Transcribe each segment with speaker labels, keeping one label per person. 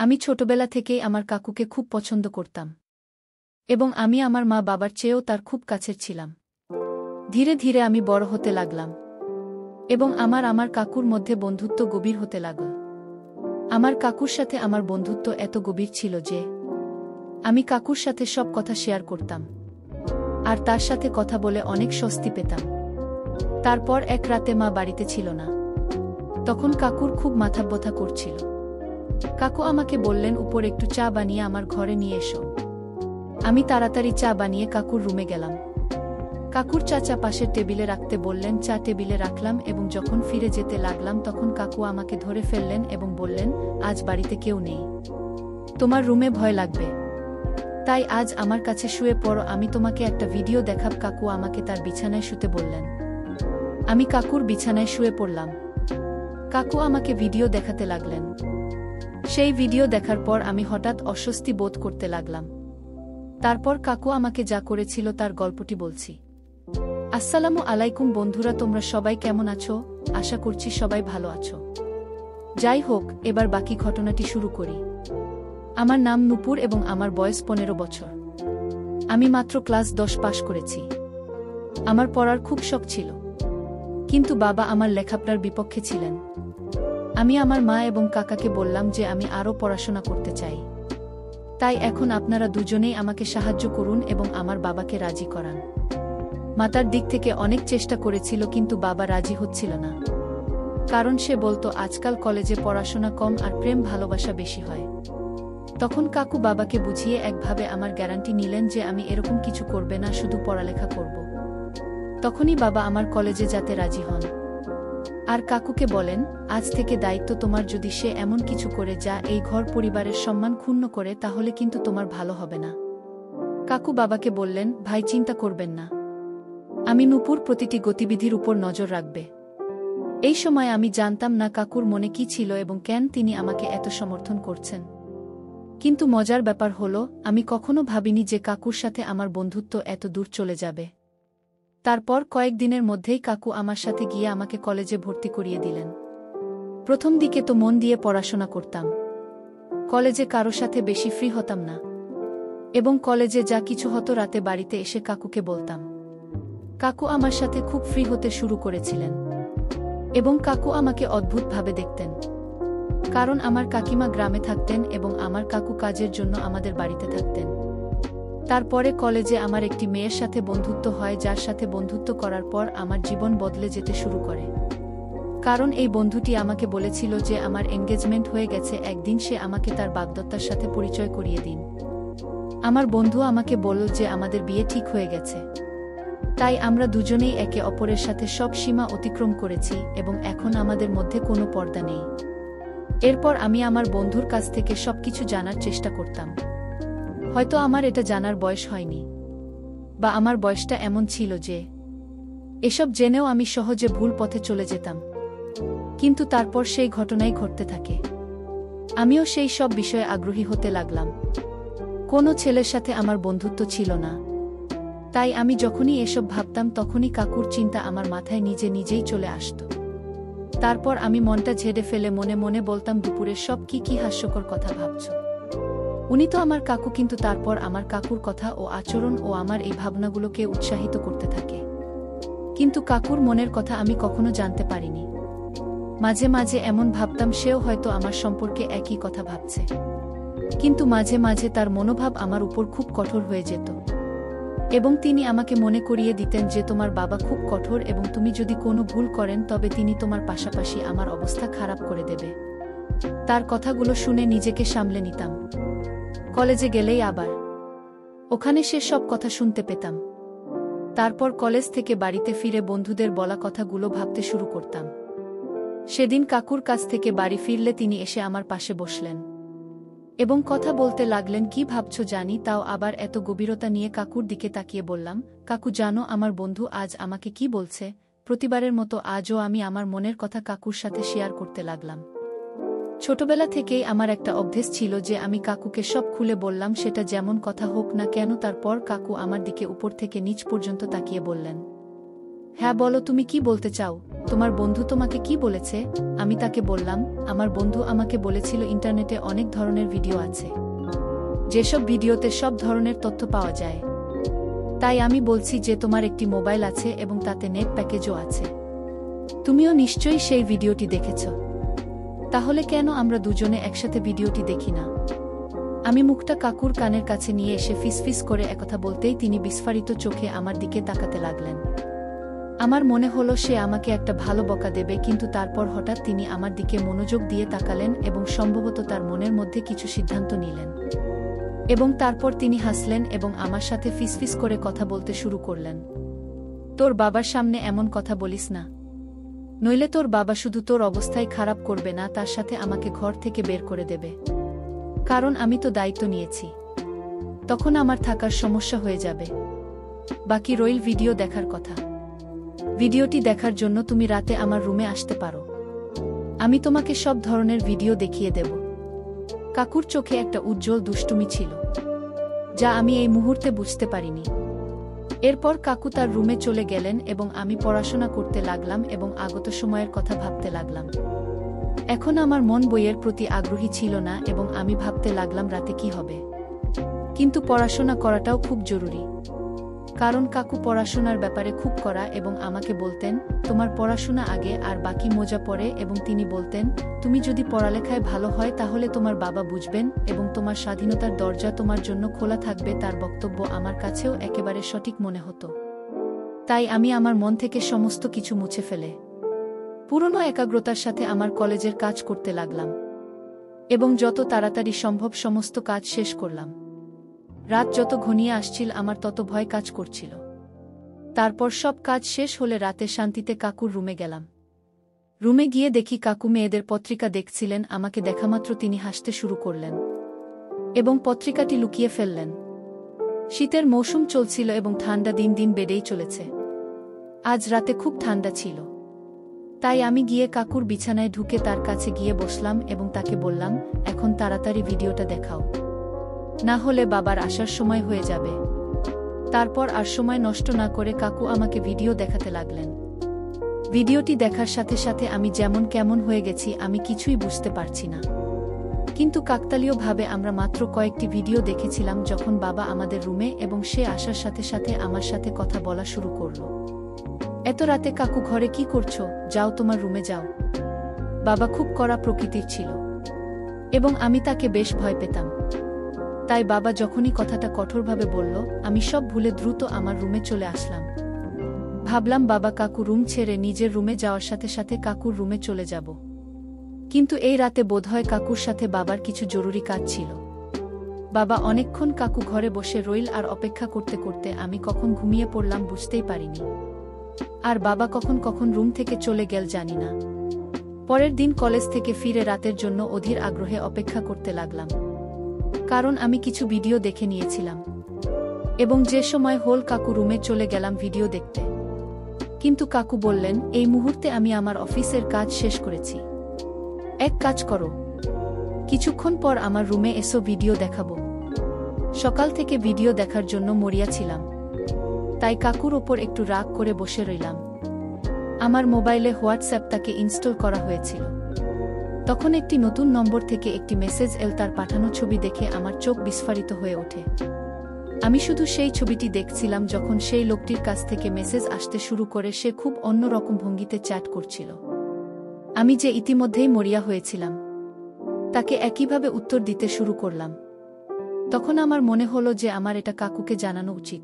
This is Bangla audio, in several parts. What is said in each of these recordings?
Speaker 1: আমি ছোটবেলা থেকেই আমার কাকুকে খুব পছন্দ করতাম এবং আমি আমার মা বাবার চেয়েও তার খুব কাছের ছিলাম। ধীরে ধীরে আমি বড় হতে লাগলাম এবং আমার কাকুর মধ্যে বন্ধুত্ব গভীর হতে লাগল। আমার কাকুর সাথে আমার বন্ধুত্ব এত গভীর ছিল যে আমি কাকুর সাথে সব কথা শেয়ার করতাম আর তার সাথে কথা বলে অনেক স্বস্তি পেতাম। তারপর এক রাতে মা বাড়িতে ছিল না। তখন কাকুর খুব মাথা ব্যথা করছিল। কাকু আমাকে বললেন, উপর একটু চা বানিয়ে আমার ঘরে নিয়ে এসো। আমি তাড়াতাড়ি চা বানিয়ে কাকুর রুমে গেলাম। কাকুর চা পাশের টেবিলে রাখতে বললেন, চা টেবিলে রাখলাম এবং যখন ফিরে যেতে লাগলাম তখন কাকু আমাকে ধরে ফেললেন এবং বললেন, আজ বাড়িতে কেউ নেই, তোমার রুমে ভয় লাগবে, তাই আজ আমার কাছে শুয়ে পড়ো, আমি তোমাকে একটা ভিডিও দেখাব। কাকু আমাকে তার বিছানায় শুতে বললেন। আমি কাকুর বিছানায় শুয়ে পড়লাম। কাকু আমাকে ভিডিও দেখাতে লাগলেন। সেই ভিডিও দেখার পর আমি হঠাৎ অস্বস্তি বোধ করতে লাগলাম। তারপর কাকু আমাকে যা করেছিল তার গল্পটি বলছি। আসসালামু আলাইকুম বন্ধুরা, তোমরা সবাই কেমন আছো? আশা করছি সবাই ভালো আছো। যাই হোক, এবার বাকি ঘটনাটি শুরু করি। আমার নাম নূপুর এবং আমার বয়স 15 বছর। আমি মাত্র ক্লাস 10 পাশ করেছি। আমার পড়ার খুব শখ ছিল, কিন্তু বাবা আমার লেখাপড়ার বিপক্ষে ছিলেন। আমি আমার মা এবং কাকাকে বললাম যে আমি আরও পড়াশোনা করতে চাই, তাই এখন আপনারা দুজনেই আমাকে সাহায্য করুন এবং আমার বাবাকে রাজি করান। মাতার দিক থেকে অনেক চেষ্টা করেছিল, কিন্তু বাবা রাজি হচ্ছিল না, কারণ সে বলতো আজকাল কলেজে পড়াশোনা কম আর প্রেম ভালোবাসা বেশি হয়। তখন কাকু বাবাকে বুঝিয়ে একভাবে আমার গ্যারান্টি নিলেন যে আমি এরকম কিছু করবে না, শুধু পড়ালেখা করব। তখনই বাবা আমার কলেজে যেতে রাজি হন। আর কাকুকে বলেন, আজ থেকে দায়িত্ব তোমার, যদি সে এমন কিছু করে যা এই ঘর পরিবারের সম্মান ক্ষুণ্ণ করে তাহলে কিন্তু তোমার ভালো হবে না। কাকু বাবাকে বললেন, ভাই চিন্তা করবেন না, আমি নূপুর প্রতিটি গতিবিধির উপর নজর রাখবে। এই সময় আমি জানতাম না কাকুর মনে কি ছিল এবং কেন তিনি আমাকে এত সমর্থন করছেন। কিন্তু মজার ব্যাপার হলো, আমি কখনো ভাবিনি যে কাকুর সাথে আমার বন্ধুত্ব এত দূর চলে যাবে। তারপর কয়েকদিনের মধ্যেই কাকু আমার সাথে গিয়ে আমাকে কলেজে ভর্তি করিয়ে দিলেন। প্রথম দিকে তো মন দিয়ে পড়াশোনা করতাম, কলেজে কারো সাথে বেশি ফ্রি হতাম না এবং কলেজে যা কিছু হতো রাতে বাড়িতে এসে কাকুকে বলতাম। কাকু আমার সাথে খুব ফ্রি হতে শুরু করেছিলেন এবং কাকু আমাকে অদ্ভুতভাবে দেখতেন, কারণ আমার কাকিমা গ্রামে থাকতেন এবং আমার কাকু কাজের জন্য আমাদের বাড়িতে থাকতেন। তারপরে কলেজে আমার একটি মেয়ের সাথে বন্ধুত্ব হয়, যার সাথে বন্ধুত্ব করার পর আমার জীবন বদলে যেতে শুরু করে, কারণ এই বন্ধুটি আমাকে বলেছিল যে আমার এনগেজমেন্ট হয়ে গেছে, একদিন সে আমাকে তার বাগদত্তার সাথে পরিচয় করিয়ে দিন। আমার বন্ধু আমাকে বলল যে আমাদের বিয়ে ঠিক হয়ে গেছে, তাই আমরা দুজনেই একে অপরের সাথে সব সীমা অতিক্রম করেছি এবং এখন আমাদের মধ্যে কোনো পর্দা নেই। এরপর আমি আমার বন্ধুর কাছ থেকে সবকিছু জানার চেষ্টা করতাম। হয়তো আমার এটা জানার বয়স হয়নি, বা আমার বয়সটা এমন ছিল যে এসব জেনেও আমি সহজে ভুল পথে চলে যেতাম। কিন্তু তারপর সেই ঘটনাই ঘটতে থাকে। আমিও সেই সব বিষয়ে আগ্রহী হতে লাগলাম। কোনো ছেলের সাথে আমার বন্ধুত্ব ছিল না, তাই আমি যখনই এসব ভাবতাম তখনই কাকুর চিন্তা আমার মাথায় নিজে নিজেই চলে আসত। তারপর আমি মনটা ঝেড়ে ফেলে মনে মনে বলতাম, দুপুরের সব কি হাস্যকর কথা ভাবছ। উনি তো আমার কাকু। কিন্তু তারপর আমার কাকুর কথা ও আচরণ ও আমার এই ভাবনাগুলোকে উৎসাহিত করতে থাকে, কিন্তু কাকুর মনের কথা আমি কখনো জানতে পারিনি। মাঝে মাঝে এমন ভাবতাম সেও হয়তো আমার সম্পর্কে একই কথা ভাবছে, কিন্তু মাঝে মাঝে তার মনোভাব আমার উপর খুব কঠোর হয়ে যেত এবং তিনি আমাকে মনে করিয়ে দিতেন যে তোমার বাবা খুব কঠোর এবং তুমি যদি কোনো ভুল করেন তবে তিনি তোমার পাশাপাশি আমার অবস্থা খারাপ করে দেবে। তার কথাগুলো শুনে নিজেকে সামলে নিতাম। কলেজে গেলেই আবার ওখানে সে সব কথা শুনতে পেতাম। তারপর কলেজ থেকে বাড়িতে ফিরে বন্ধুদের বলা কথাগুলো ভাবতে শুরু করতাম। সেদিন কাকুর কাছ থেকে বাড়ি ফিরলে তিনি এসে আমার পাশে বসলেন এবং কথা বলতে লাগলেন। কি ভাবছো জানি, তাও আবার এত গভীরতা নিয়ে। কাকুর দিকে তাকিয়ে বললাম, কাকু জানো আমার বন্ধু আজ আমাকে কি বলছে? প্রতিবারের মতো আজও আমি আমার মনের কথা কাকুর সাথে শেয়ার করতে লাগলাম। ছোটবেলা থেকেই আমার একটা অভ্যেস ছিল যে আমি কাকুকে সব খুলে বললাম, সেটা যেমন কথা হোক না কেন। তারপর কাকু আমার দিকে উপর থেকে নিচ পর্যন্ত তাকিয়ে বললেন, হ্যাঁ বলো, তুমি কি বলতে চাও? তোমার বন্ধু তোমাকে কি বলেছে? আমি তাকে বললাম, আমার বন্ধু আমাকে বলেছিল ইন্টারনেটে অনেক ধরনের ভিডিও আছে, যেসব ভিডিওতে সব ধরনের তথ্য পাওয়া যায়। তাই আমি বলছি যে তোমার একটি মোবাইল আছে এবং তাতে নেট প্যাকেজও আছে। তুমিও নিশ্চয়ই সেই ভিডিওটি দেখেছ। তাহলে কেন আমরা দুজনে একসাথে ভিডিওটি দেখি না? আমি মুখটা কাকুর কানের কাছে নিয়ে এসে ফিসফিস করে একথা বলতেই তিনি বিস্ফারিত চোখে আমার দিকে তাকাতে লাগলেন। আমার মনে হলো সে আমাকে একটা ভালো বকা দেবে, কিন্তু তারপর হঠাৎ তিনি আমার দিকে মনোযোগ দিয়ে তাকালেন এবং সম্ভবত তার মনের মধ্যে কিছু সিদ্ধান্ত নিলেন। এবং তারপর তিনি হাসলেন এবং আমার সাথে ফিসফিস করে কথা বলতে শুরু করলেন। তোর বাবার সামনে এমন কথা বলিস না, নইলে তোর বাবা শুধু তোর অবস্থায় খারাপ করবে না, তার সাথে আমাকে ঘর থেকে বের করে দেবে। কারণ আমি তো দায়িত্ব নিয়েছি, তখন আমার থাকার সমস্যা হয়ে যাবে। বাকি রইল ভিডিও দেখার কথা। ভিডিওটি দেখার জন্য তুমি রাতে আমার রুমে আসতে পারো। আমি তোমাকে সব ধরনের ভিডিও দেখিয়ে দেব। কাকুর চোখে একটা উজ্জ্বল দুষ্টুমি ছিল, যা আমি এই মুহূর্তে বুঝতে পারিনি। এরপর কাকু তার রুমে চলে গেলেন এবং আমি পড়াশোনা করতে লাগলাম এবং আগত সময়ের কথা ভাবতে লাগলাম। এখন আমার মন বইয়ের প্রতি আগ্রহী ছিল না এবং আমি ভাবতে লাগলাম রাতে কি হবে। কিন্তু পড়াশোনা করাটাও খুব জরুরি, কারণ কাকু পড়াশোনার ব্যাপারে খুব কড়া এবং আমাকে বলতেন, তোমার পড়াশোনা আগে আর বাকি মজা পড়ে। এবং তিনি বলতেন, তুমি যদি পড়ালেখায় ভালো হয় তাহলে তোমার বাবা বুঝবেন এবং তোমার স্বাধীনতার দরজা তোমার জন্য খোলা থাকবে। তার বক্তব্য আমার কাছেও একেবারে সঠিক মনে হতো। তাই আমি আমার মন থেকে সমস্ত কিছু মুছে ফেলে পুরনো একাগ্রতার সাথে আমার কলেজের কাজ করতে লাগলাম এবং যত তাড়াতাড়ি সম্ভব সমস্ত কাজ শেষ করলাম। রাত যত ঘনিয়ে আসছিল আমার তত ভয় কাজ করছিল। তারপর সব কাজ শেষ হলে রাতে শান্তিতে কাকুর রুমে গেলাম। রুমে গিয়ে দেখি কাকু মেয়েদের পত্রিকা দেখছিলেন। আমাকে দেখামাত্র তিনি হাসতে শুরু করলেন এবং পত্রিকাটি লুকিয়ে ফেললেন। শীতের মৌসুম চলছিল এবং ঠান্ডা দিন দিন বেড়েই চলেছে। আজ রাতে খুব ঠান্ডা ছিল, তাই আমি গিয়ে কাকুর বিছানায় ঢুকে তার কাছে গিয়ে বসলাম এবং তাকে বললাম, এখন তাড়াতাড়ি ভিডিওটা দেখাও, না হলে বাবার আসার সময় হয়ে যাবে। তারপর আর সময় নষ্ট না করে কাকু আমাকে ভিডিও দেখাতে লাগলেন। ভিডিওটি দেখার সাথে সাথে আমি যেমন কেমন হয়ে গেছি আমি কিছুই বুঝতে পারছি না। কিন্তু কাকতালীয়ভাবে আমরা মাত্র কয়েকটি ভিডিও দেখেছিলাম যখন বাবা আমাদের রুমে এবং সে আসার সাথে সাথে আমার সাথে কথা বলা শুরু করল। এত রাতে কাকু ঘরে কি করছো? যাও তোমার রুমে যাও। বাবা খুব কড়া প্রকৃতির ছিল এবং আমি তাকে বেশ ভয় পেতাম। তাই বাবা যখনই কথাটা কঠোরভাবে বলল, আমি সব ভুলে দ্রুত আমার রুমে চলে আসলাম। ভাবলাম বাবা কাকু রুম ছেড়ে নিজের রুমে যাওয়ার সাথে সাথে কাকুর রুমে চলে যাব। কিন্তু এই রাতে বোধহয় কাকুর সাথে বাবার কিছু জরুরি কাজ ছিল। বাবা অনেকক্ষণ কাকু ঘরে বসে রইল আর অপেক্ষা করতে করতে আমি কখন ঘুমিয়ে পড়লাম বুঝতেই পারিনি। আর বাবা কখন কখন রুম থেকে চলে গেল জানি না। পরের দিন কলেজ থেকে ফিরে রাতের জন্য অধীর আগ্রহে অপেক্ষা করতে লাগলাম, কারণ আমি কিছু ভিডিও দেখে নিয়েছিলাম এবং যে সময় হল কাকু রুমে চলে গেলাম ভিডিও দেখতে। কিন্তু কাকু বললেন, এই মুহূর্তে আমি আমার অফিসের কাজ শেষ করেছি। এক কাজ করো, কিছুক্ষণ পর আমার রুমে এসো, ভিডিও দেখাবো। সকাল থেকে ভিডিও দেখার জন্য মরিয়া ছিলাম, তাই কাকুর ওপর একটু রাগ করে বসে রইলাম। আমার মোবাইলে হোয়াটসঅ্যাপটাকে ইনস্টল করা হয়েছিল। তখন একটি নতুন নম্বর থেকে একটি মেসেজ এল। তার পাঠানো ছবি দেখে আমার চোখ বিস্ফারিত হয়ে ওঠে। আমি শুধু সেই ছবিটি দেখছিলাম যখন সেই লোকটির কাছ থেকে মেসেজ আসতে শুরু করে। সে খুব অন্যরকম ভঙ্গিতে চ্যাট করছিল। আমি যে ইতিমধ্যেই মরিয়া হয়েছিলাম, তাকে একইভাবে উত্তর দিতে শুরু করলাম। তখন আমার মনে হলো যে আমার এটা কাকুকে জানানো উচিত।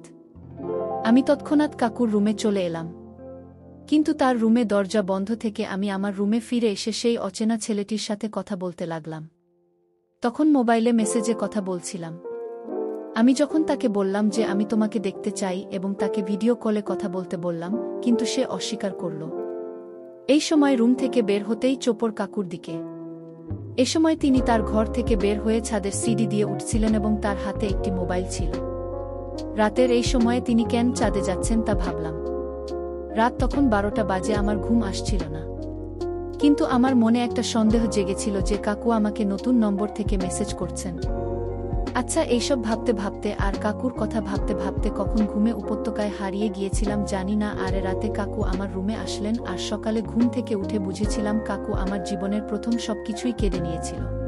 Speaker 1: আমি তৎক্ষণাৎ কাকুর রুমে চলে এলাম, কিন্তু তার রুমে দরজা বন্ধ থেকে আমি আমার রুমে ফিরে এসে সেই অচেনা ছেলেটির সাথে কথা বলতে লাগলাম। তখন মোবাইলে মেসেজে কথা বলছিলাম। আমি যখন তাকে বললাম যে আমি তোমাকে দেখতে চাই এবং তাকে ভিডিও কলে কথা বলতে বললাম, কিন্তু সে অস্বীকার করল। এই সময় রুম থেকে বের হতেই চোপড় কাকুর দিকে। এ সময় তিনি তার ঘর থেকে বের হয়ে ছাদের সিঁড়ি দিয়ে উঠছিলেন এবং তার হাতে একটি মোবাইল ছিল। রাতের এই সময়ে তিনি কেন ছাদে যাচ্ছেন তা ভাবলাম। রাত তখন 12টা বাজে, আমার ঘুম আসছিল না। কিন্তু আমার মনে একটা সন্দেহ জেগেছিল যে কাকু আমাকে নতুন নম্বর থেকে মেসেজ করছেন। আচ্ছা, এইসব ভাবতে ভাবতে আর কাকুর কথা ভাবতে ভাবতে কখন ঘুমে উপত্যকায় হারিয়ে গিয়েছিলাম জানি না। আরে রাতে কাকু আমার রুমে আসলেন আর সকালে ঘুম থেকে উঠে বুঝেছিলাম কাকু আমার জীবনের প্রথম সবকিছুই কেড়ে নিয়েছিল।